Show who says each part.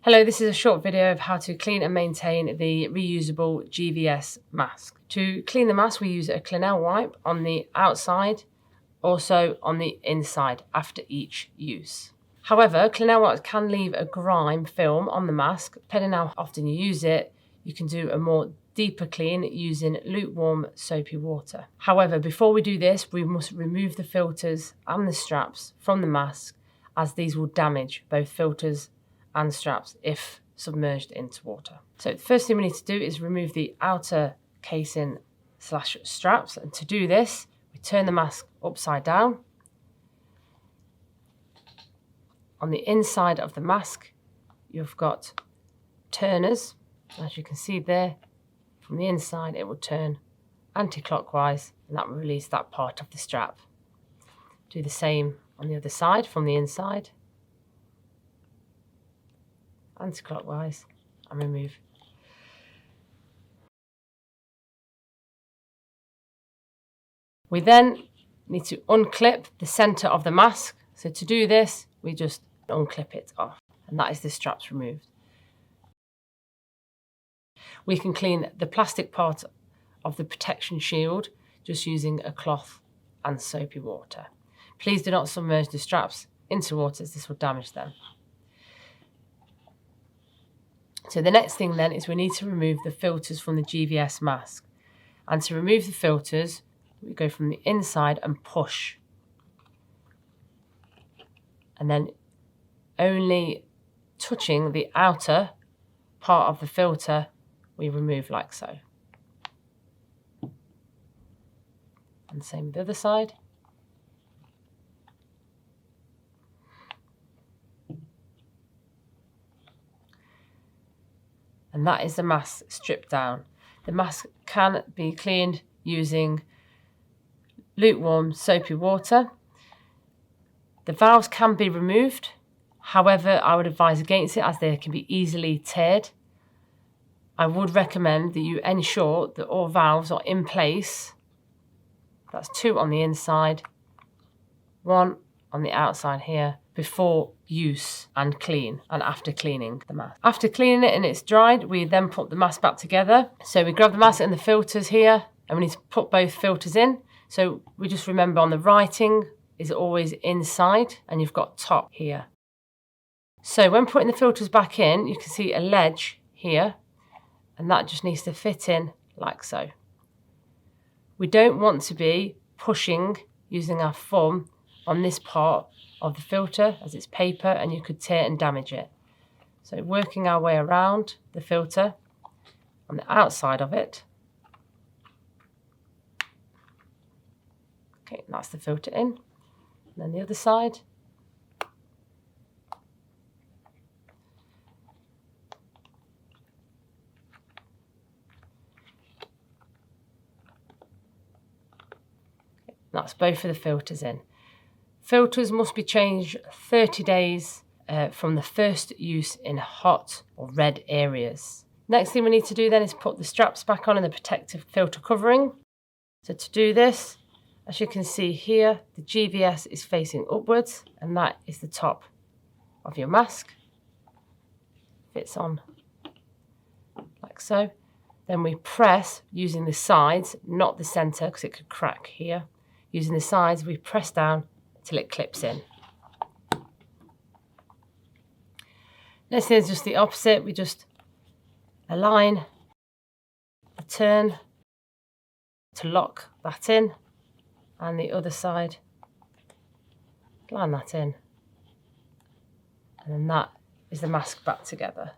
Speaker 1: Hello, this is a short video of how to clean and maintain the reusable GVS mask. To clean the mask, we use a Clinell wipe on the outside, also on the inside after each use. However, Clinell wipes can leave a grime film on the mask. Depending on how often you use it, you can do a more deeper clean using lukewarm soapy water. However, before we do this, we must remove the filters and the straps from the mask, as these will damage both filters and straps if submerged into water. So the first thing we need to do is remove the outer casing / straps, and to do this we turn the mask upside down. On the inside of the mask you've got turners. As you can see there, from the inside it will turn anti-clockwise, and that will release that part of the strap. Do the same on the other side, from the inside, anti-clockwise, and remove. We then need to unclip the centre of the mask. So to do this, we just unclip it off, and that is the straps removed. We can clean the plastic part of the protection shield just using a cloth and soapy water. Please do not submerge the straps into water, as this will damage them. So the next thing then is we need to remove the filters from the GVS mask. And to remove the filters, we go from the inside and push. And then only touching the outer part of the filter, we remove like so. And same with the other side. And that is the mask stripped down. The mask can be cleaned using lukewarm soapy water. The valves can be removed. However, I would advise against it, as they can be easily teared. I would recommend that you ensure that all valves are in place. That's 2 on the inside, 1 on the outside here, before use and clean, and after cleaning the mask. After cleaning it and it's dried, we then put the mask back together. So we grab the mask and the filters here, and we need to put both filters in. So we just remember on the writing is always inside, and you've got top here. So when putting the filters back in, you can see a ledge here, and that just needs to fit in like so. We don't want to be pushing using our thumb on this part of the filter, as it's paper and you could tear and damage it. So working our way around the filter on the outside of it. Okay, that's the filter in. And then the other side. That's both of the filters in. Filters must be changed 30 days from the first use in hot or red areas. Next thing we need to do then is put the straps back on and the protective filter covering. So to do this, as you can see here, the GVS is facing upwards, and that is the top of your mask. Fits on like so. Then we press using the sides, not the centre, because it could crack here. Using the sides, we press down till it clips in. Next thing is just the opposite. We just align, a turn to lock that in, and the other side, line that in, and then that is the mask back together.